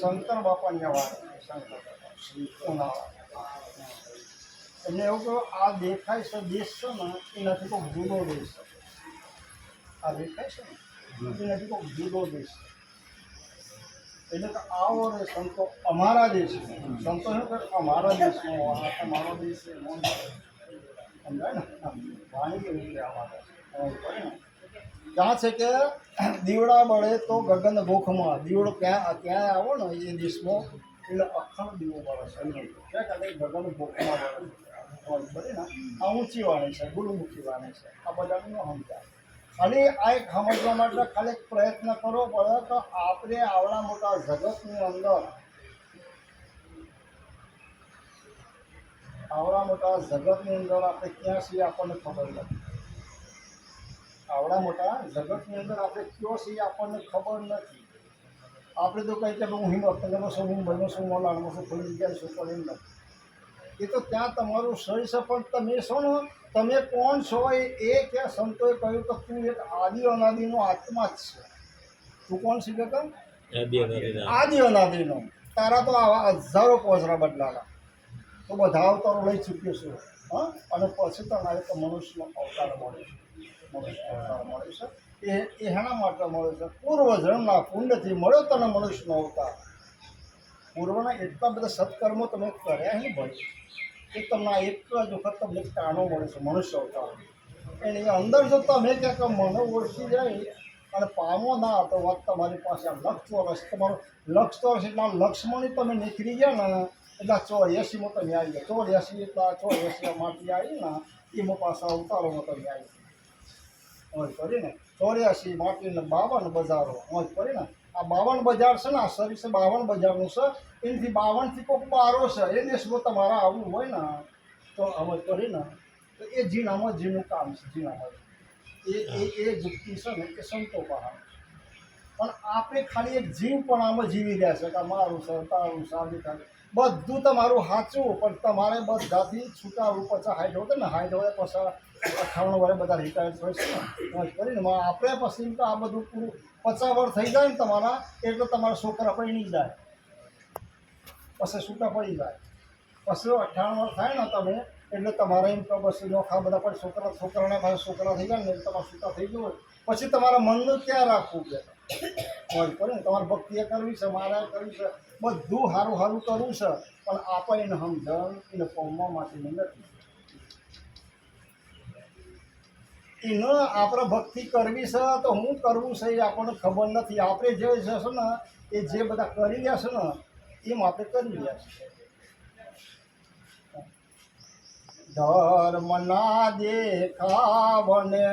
શંકર બાપાની વાત એમને એવું કહ્યું આ દેખાય છે દેશ છે ને એનાથી કોઈ જુદો દેશ છે. આ દેખાય છે ને એનાથી કોઈ જુદો દેશ છે. એટલે કે આવો રે સંતો અમારા દેશ સંતો શું કરે અમારા દેશનો અમારો દેશ સમજાય ને વાણી કેવી રીતે આવા ત્યાં છે કે દીવડા બળે તો ગગન ગોખમાં દીવડો ત્યાં આવો ને એ દેશમાં એટલે અખંડ દીવો બળે છે ક્યાં ગગન ગોખમાં બળે ને આ ઊંચી વાણી છે ગુરુમુખી વાણી છે આ બધાનું સમજાય. ખાલી આ એક સમજવા માટે ખાલી પ્રયત્ન કરવો પડે તો આપણે આવડા મોટા જગતની અંદર આપણે ક્યાં છીએ આપણને ખબર નથી. આવડા મોટા જગતની અંદર આપણે કયો છીએ આપણને ખબર નથી. આપણે તો કંઈ કે હું હિંમતનગરનો છું, હું બન્યો છું, મોલાણમાં છું, ખોલી જગ્યાએ છું, પણ એમ નથી. એ તો ત્યાં તમારું શરીર છે, પણ તમે છો ને તમે કોણ છો એ કે સંતોએ કહ્યું કે તું એક આદિ અનાદિનો આત્મા જ છે. તું કોણ છે કે આદિ અનાદિનો. તારા તો આવા હજારો પોઝરા બદલાલા તો બધા અવતારો લઈ ચૂક્યો છું. હા, અને પછી તમારે તો મનુષ્યનો અવતાર મળે છે. મનુષ્ય અવતાર મળે છે એ એના માટે મળે છે. પૂર્વજન્મના પુણ્યથી મળ્યો તને મનુષ્યનો અવતાર. પૂર્વના એટલા બધા સત્કર્મો તમે કર્યા નહીં ભાઈ એ તમને એક જ વખત તમને કાનો મળે છે મનુષ્ય અવતાર. એની અંદર જો તમે ક્યાંક મને ઓળખી જાય અને પામો ના તો વાત તમારી પાસે આ લક્ષ ચોરસ તમારું લક્ષ ચોરસ એટલા લક્ષ્મણી તમે નીકળી ગયા ને એટલા 84માં તમે આવી ગયા. 84 એટલા 84 માટી આવી ને એમાં પાછા અવતારોમાં તમે આવી મોજ કરીને 84 માટીને 52 બજારો મોજ કરીને આ 52 બજાર છે ને આ શરીર છે 52 બજારનું છે. એનાથી 52થી કોઈક બારો છે એ દેશમાં તમારા આવવું હોય ને તો મોજ કરીને તો એ જીણામાં જીનું કામ છે. જીણામાં એ જુક્તિ છે ને એ સંતો પહાડ. પણ આપણે ખાલી એક જીવ પણ આમાં જીવી રહ્યા છે કે મારું છે તારું છે આવી થાય બધું તમારું સાચું પણ તમારે બધાથી છૂટા ઉપર હાઈટ હોય ને હાઈટ હોય પછી 58 વર્ષે બધા રિટાયર્ડ હોય છે ને મોજ કરીને આપણે પછી તો આ બધું પૂરું 50 વર્ષ થઈ જાય ને તમારા એટલે તમારા છોકરા પડી જાય પછી છૂટા પડી જાય પછી 58 વર્ષ થાય ને તમે એટલે તમારે એમ તો બસ નોખા બધા પણ છોકરાના પાસે છોકરા થઈ જાય ને એટલે તમારે છૂટા થઈ ગયું પછી તમારા મનનું ક્યાં રાખવું છે મોજ કરે ને તમારે ભક્તિએ કરવી છે મારે કરવી છે બધું સારું સારું કરવું છે પણ આપણે એને સમજણ એને પમવા માટેની નથી એને આપણે ભક્તિ કરવી છે તો હું કરવું છે એ આપણને ખબર નથી આપણે જે છે ને એ જે બધા કરી રહ્યા છે ને એમ આપણે કરી રહ્યા છીએ ધર્મના દેખાવને